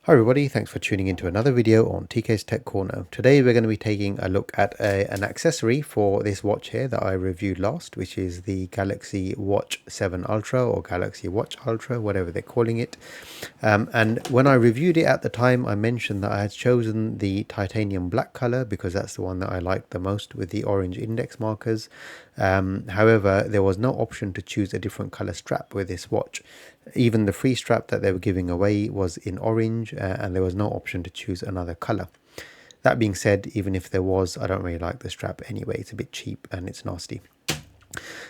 Hi everybody, thanks for tuning into another video on TK's Tech Corner. Today we're going to be taking a look at an accessory for this watch here that I reviewed last, which is the Galaxy Watch 7 Ultra or Galaxy Watch Ultra, whatever they're calling it. And when I reviewed it at the time, I mentioned that I had chosen the titanium black color because that's the one that I liked the most with the orange index markers. However, there was no option to choose a different color strap with this watch. Even the free strap that they were giving away was in orange, and there was no option to choose another color. That being said, even if there was, I don't really like the strap anyway. It's a bit cheap and it's nasty.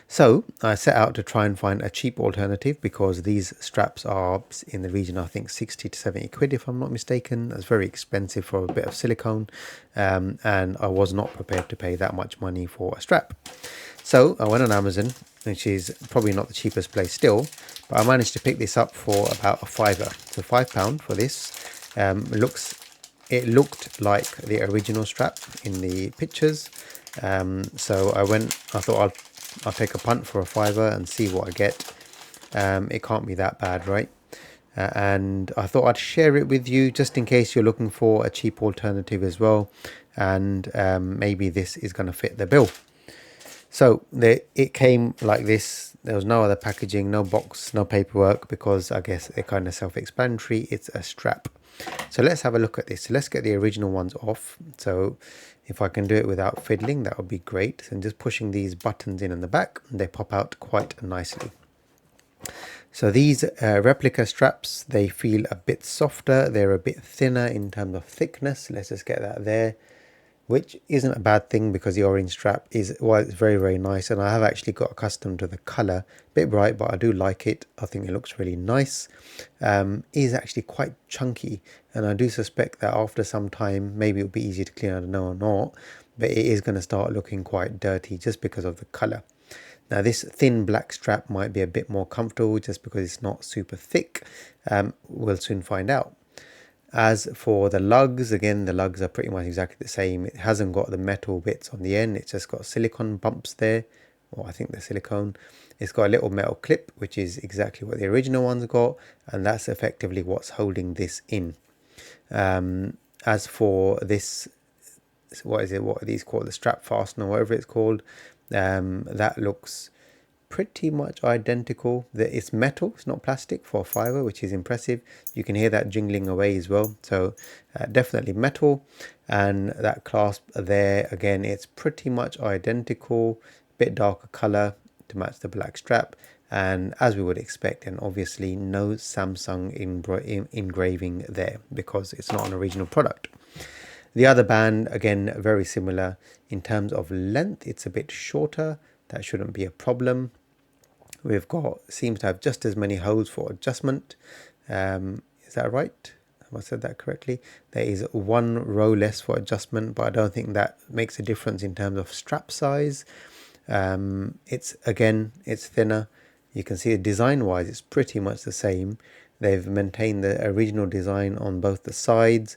So I set out to try and find a cheap alternative because these straps are in the region, I think 60 to 70 quid if I'm not mistaken. That's very expensive for a bit of silicone, and I was not prepared to pay that much money for a strap. So I went on Amazon, which is probably not the cheapest place still, but I managed to pick this up for about a fiver. So £5 for this. It looked like the original strap in the pictures. So I thought I'll take a punt for a fiver and see what I get. It can't be that bad, right? And I thought I'd share it with you just in case you're looking for a cheap alternative as well, and maybe this is going to fit the bill. So it came like this. There was no other packaging, no box, no paperwork, because I guess they're kind of self-explanatory. It's a strap. So let's have a look at this. So let's get the original ones off. So if I can do it without fiddling, that would be great. And just pushing these buttons in the back, they pop out quite nicely. So these replica straps, they feel a bit softer. They're a bit thinner in terms of thickness. Let's just get that there, which isn't a bad thing because the orange strap is, well, it's very, very nice. And I have actually got accustomed to the color. A bit bright, but I do like it. I think it looks really nice. It is actually quite chunky. And I do suspect that after some time, maybe it'll be easier to clean, I don't know or not, but it is going to start looking quite dirty just because of the color. Now this thin black strap might be a bit more comfortable just because it's not super thick. We'll soon find out. As for the lugs, again, the lugs are pretty much exactly the same. It hasn't got the metal bits on the end. It's just got silicone bumps there. Or I think they're silicone. It's got a little metal clip, which is exactly what the original one's got. And that's effectively what's holding this in. As for this, what is it? What are these called? The strap fastener, whatever it's called. That looks pretty much identical. It's metal, it's not plastic, for a fiver, which is impressive. You can hear that jingling away as well. So definitely metal. And that clasp there, again, it's pretty much identical, bit darker color to match the black strap. And as we would expect, and obviously no Samsung engraving there because it's not an original product. The other band, again, very similar in terms of length. It's a bit shorter. That shouldn't be a problem. We've got, seems to have just as many holes for adjustment. Is that right? Have I said that correctly? There is one row less for adjustment, but I don't think that makes a difference in terms of strap size. It's thinner. You can see design wise, it's pretty much the same. They've maintained the original design on both the sides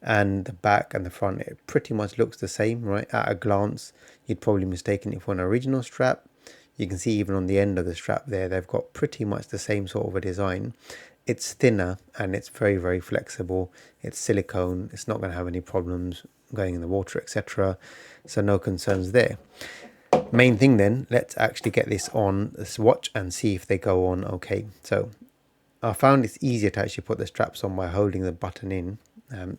and the back and the front. It pretty much looks the same, right? At a glance, you'd probably mistaken it for an original strap. You can see even on the end of the strap there, they've got pretty much the same sort of a design. It's thinner and it's very, very flexible. It's silicone. It's not going to have any problems going in the water, etc. So no concerns there. Main thing then, let's actually get this on this watch and see if they go on okay. So I found it's easier to actually put the straps on by holding the button in.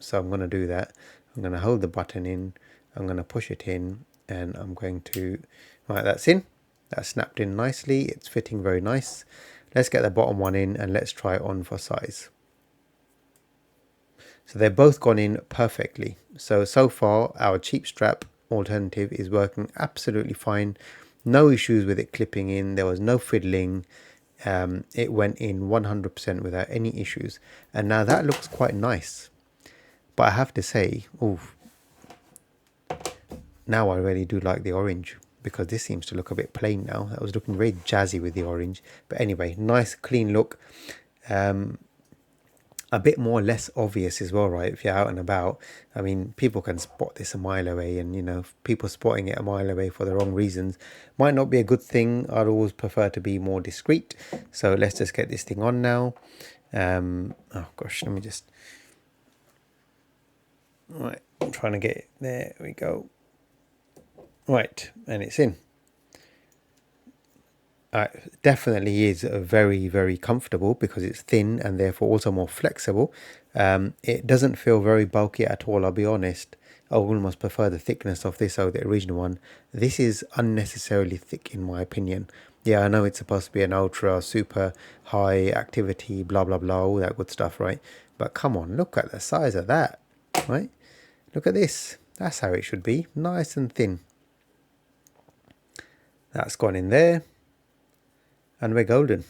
So I'm going to do that. I'm going to hold the button in. I'm going to push it in and I'm going to, right, that's in. That's snapped in nicely. It's fitting very nice. Let's get the bottom one in and let's try it on for size. So they've both gone in perfectly. So far our cheap strap alternative is working absolutely fine. No issues with it clipping in. There was no fiddling. It went in 100% without any issues. And now that looks quite nice. But I have to say, now I really do like the orange, because this seems to look a bit plain now. That was looking very jazzy with the orange. But anyway, nice clean look. A bit more less obvious as well, right? If you're out and about, I mean, people can spot this a mile away, and you know, people spotting it a mile away for the wrong reasons might not be a good thing. I'd always prefer to be more discreet. So let's just get this thing on now. Oh gosh, let me just Right, I'm trying to get it. There we go. Right, and it's in. Definitely is very, very comfortable because it's thin and therefore also more flexible. It doesn't feel very bulky at all, I'll be honest. I almost prefer the thickness of this over the original one. This is unnecessarily thick in my opinion. Yeah, I know it's supposed to be an ultra super high activity, blah blah blah, all that good stuff, right? But come on, look at the size of that, right? Look at this. That's how it should be, nice and thin. That's gone in there. And we're golden.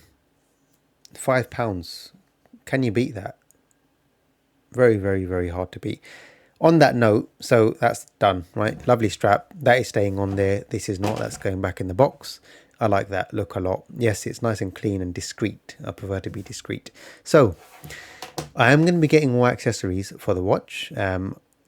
£5. Can you beat that? Very, very, very hard to beat. On that note, so that's done, right? Lovely strap. That is staying on there. This is not. That's going back in the box. I like that look a lot. Yes, it's nice and clean and discreet. I prefer to be discreet. So I am going to be getting more accessories for the watch.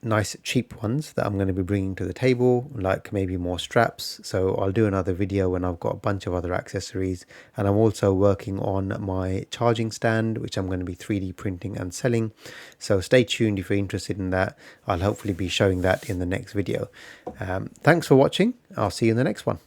Nice cheap ones that I'm going to be bringing to the table, like maybe more straps. So I'll do another video when I've got a bunch of other accessories, and I'm also working on my charging stand, which I'm going to be 3D printing and selling. So stay tuned if you're interested in that. I'll hopefully be showing that in the next video. Thanks for watching. I'll see you in the next one.